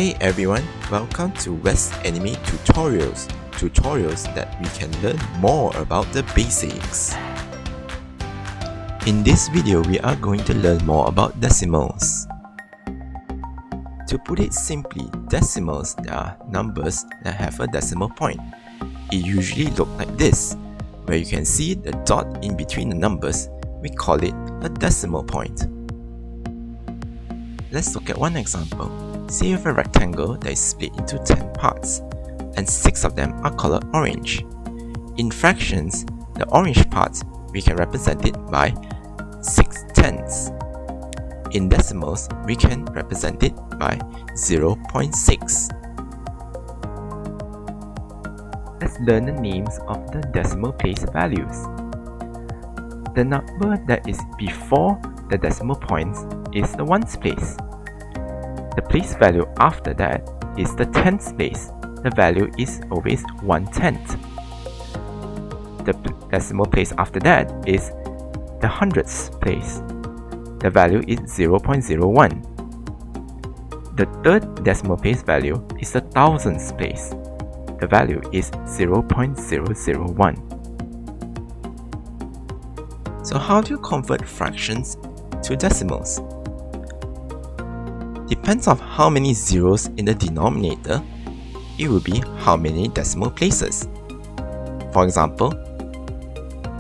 Hey everyone, welcome to Westanime tutorials that we can learn more about the basics. In this video, we are going to learn more about decimals. To put it simply, decimals are numbers that have a decimal point. It usually looks like this, where you can see the dot in between the numbers. We call it a decimal point. Let's look at one example. Say you have a rectangle that is split into 10 parts, and 6 of them are colored orange. In fractions, the orange part, we can represent it by 6/10. In decimals, we can represent it by 0.6. Let's learn the names of the decimal place values. The number that is before the decimal points is the ones place. The place value after that is the tens place. The value is always 1/10. The decimal place after that is the hundredths place. The value is 0.01. The third decimal place value is the thousandths place. The value is 0.001. So how do you convert fractions to decimals? Depends on how many zeros in the denominator, it will be how many decimal places. For example,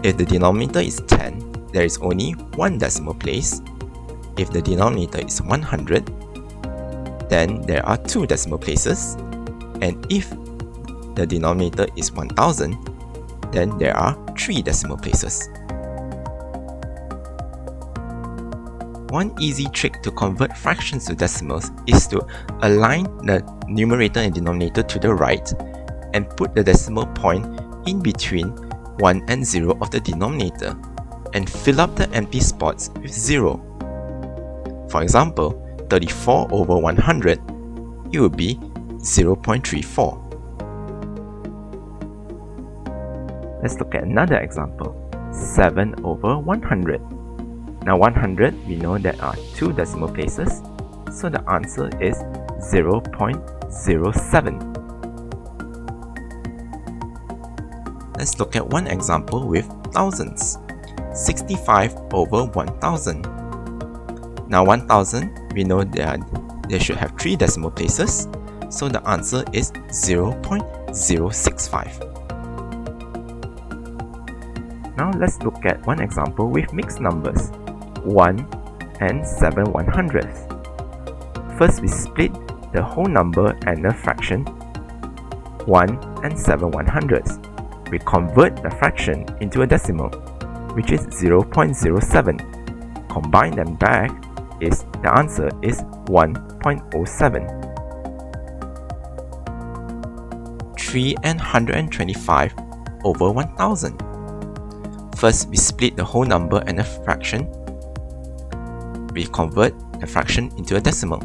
if the denominator is 10, there is only one decimal place. If the denominator is 100, then there are 2 decimal places. And if the denominator is 1000, then there are 3 decimal places. One easy trick to convert fractions to decimals is to align the numerator and denominator to the right and put the decimal point in between 1 and 0 of the denominator and fill up the empty spots with 0. For example, 34 over 100, it would be 0.34. Let's look at another example. 7 over 100. Now 100, we know there are 2 decimal places, so the answer is 0.07. Let's look at one example with thousands. 65 over 1000. Now 1000, we know they should have 3 decimal places, so the answer is 0.065. Now let's look at one example with mixed numbers. 1 and 7/100ths. First, we split the whole number and the fraction 1 and 7/100ths. We convert the fraction into a decimal, which is 0.07. Combine them back, the answer is 1.07. 3 and 125 over 1000. First, we split the whole number and the fraction. We convert the fraction into a decimal.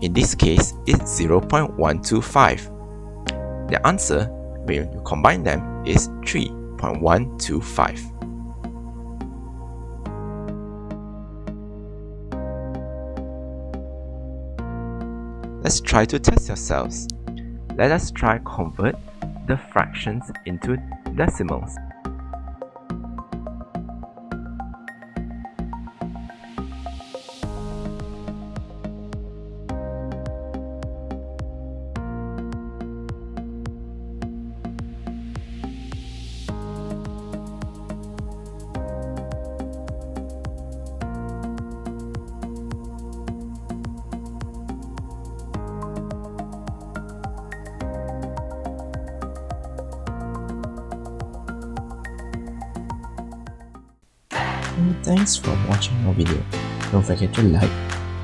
In this case, it's 0.125. The answer, when you combine them, is 3.125. Let's try to test yourselves. Let us try convert the fractions into decimals. Thanks for watching our video. Don't forget to like,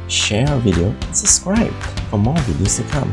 share our video, and subscribe for more videos to come.